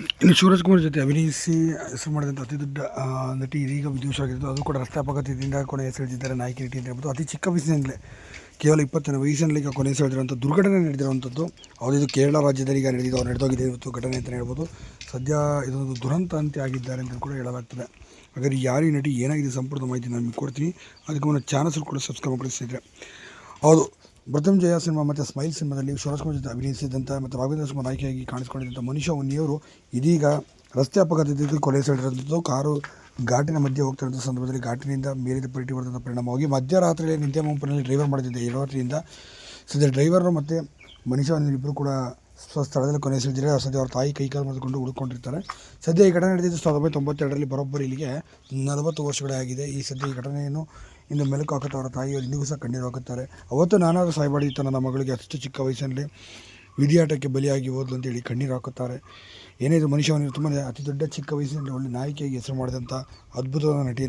ಇನ್ನು ಶಿವರಾಜ್ ಕುಮಾರ್ ಜೊತೆ ಅಭಿನಯಿಸಿ ಹೆಸರು ಮಾಡಿದಂಥ ಅತಿ ದೊಡ್ಡ ನಟಿ ಇದೀಗ ವಿದೂಷರಾಗಿದ್ದು, ಅದು ಕೂಡ ರಸ್ತೆ ಅಪಘಾತದಿಂದ ಕೊನೆ ಹೆಸರಿದ್ದಾರೆ ನಾಯಕಿ ನಟಿ ಅಂತ ಹೇಳ್ಬೋದು. ಅತಿ ಚಿಕ್ಕ ವಯಸ್ಸಿನಲ್ಲೇ ಕೇವಲ 20ನೇ ವಯಸ್ಸಿನಲ್ಲಿ ಈಗ ಕೊನೆ ಹೆಸರಿದಿರುವಂಥ ದುರ್ಘಟನೆ ನಡೆದಿರುವಂಥದ್ದು. ಇದು ಕೇರಳ ರಾಜ್ಯದಲ್ಲಿ ಈಗ ನಡೆದೋಗಿದೆ ಇವತ್ತು ಘಟನೆ ಅಂತಲೇ ಹೇಳ್ಬೋದು. ಸದ್ಯ ಇದೊಂದು ದುರಂತ ಅಂತ್ಯ ಆಗಿದ್ದಾರೆ ಅಂತ ಕೂಡ ಹೇಳಲಾಗ್ತದೆ. ಹಾಗಾದರೆ ಯಾರು ಈ ನಟಿ, ಏನಾಗಿದೆ ಸಂಪೂರ್ಣ ಮಾಹಿತಿ ನಾನು ನಿಮಗೆ ಕೊಡ್ತೀನಿ. ಅದಕ್ಕೆ ಮುನ್ನ ಚಾನಲ್ ಕೂಡ ಸಬ್ಸ್ಕ್ರೈಬ್ ಮಾಡಿಸಿದ್ರೆ. ಹೌದು, ಪ್ರಥಮ್ ಜಯ ಸಿನಿಮಾ ಮತ್ತು ಸ್ಮೈಲ್ ಸಿನಿಮಾದಲ್ಲಿ ಶಿವರಾಜ್ ಕುಮಾರ್ ಜೊತೆ ಅಭಿನಯಿಸಿದಂಥ ಮತ್ತು ರಾಘವೇಂದ್ರ ಸುಮಾರ್ ನಾಯಕಿಯಾಗಿ ಕಾಣಿಸಿಕೊಂಡಿದ್ದಂಥ ಮನೀಷಾ ಉನ್ನಿಯವರು ಇದೀಗ ರಸ್ತೆ ಅಪಘಾತದಿಂದ ಕೊಲೆ ಸೆಳೆದಿರುವಂಥದ್ದು. ಕಾರು ಘಾಟಿನ ಮಧ್ಯೆ ಹೋಗ್ತಿರೋಂಥ ಸಂದರ್ಭದಲ್ಲಿ ಘಾಟಿನಿಂದ ಮೇಲಿದ ಪಲ್ಟಿ ಹೊಡೆದಂಥ ಪರಿಣಾಮವಾಗಿ ಮಧ್ಯರಾತ್ರಿಯಲ್ಲಿ ನಿದ್ದೆ ಮಂಪನಲ್ಲಿ ಡ್ರೈವರ್ ಮಾಡಿದ್ದ ರಾತ್ರಿಯಿಂದ ಸದ್ಯ ಡ್ರೈವರು ಮತ್ತು ಮನೀಷಾ ಇಬ್ಬರು ಕೂಡ ಸ್ಥಳದಲ್ಲಿ ಕೊನೆ ಸೆಳೆದಿದ್ದಾರೆ. ಸದ್ಯ ಅವ್ರ ತಾಯಿ ಕೈಕಾಲು ಮಾಡಿಕೊಂಡು ಹುಡುಕೊಂಡಿರ್ತಾರೆ. ಸದ್ಯ ಈ ಘಟನೆ ನಡೆದಿದ್ದು 1992ರಲ್ಲಿ ಬರೋಬ್ಬರಿ ಇಲ್ಲಿಗೆ 40 ವರ್ಷಗಳೇ ಆಗಿದೆ. ಈ ಘಟನೆಯನ್ನು ಇಂದು ಮೆಲುಕು ಹಾಕುತ್ತಾ ಅವರ ತಾಯಿಯವರು ಇಂದಿಗೂ ಸಹ ಕಣ್ಣೀರು ಹಾಕುತ್ತಾರೆ. ಅವತ್ತು ನಾನಾದರೂ ಸಾಯ್ಬಾರ್ದಿತ್ತು, ನನ್ನ ಮಗಳಿಗೆ ಅಷ್ಟು ಚಿಕ್ಕ ವಯಸ್ಸಿನಲ್ಲಿ ವಿಧಿಯಾಟಕ್ಕೆ ಬಲಿಯಾಗಿ ಹೋದ್ಲು ಅಂತೇಳಿ ಕಣ್ಣೀರು ಹಾಕುತ್ತಾರೆ. ಏನೇ ಇದು ಮನುಷ್ಯವನ್ನು ತುಂಬ ಅತಿ ದೊಡ್ಡ ಚಿಕ್ಕ ವಯಸ್ಸಿನಲ್ಲಿ ಒಳ್ಳೆ ನಾಯಕಿಯಾಗಿ ಹೆಸರು ಮಾಡಿದಂಥ ಅದ್ಭುತವಾದ ನಟಿ.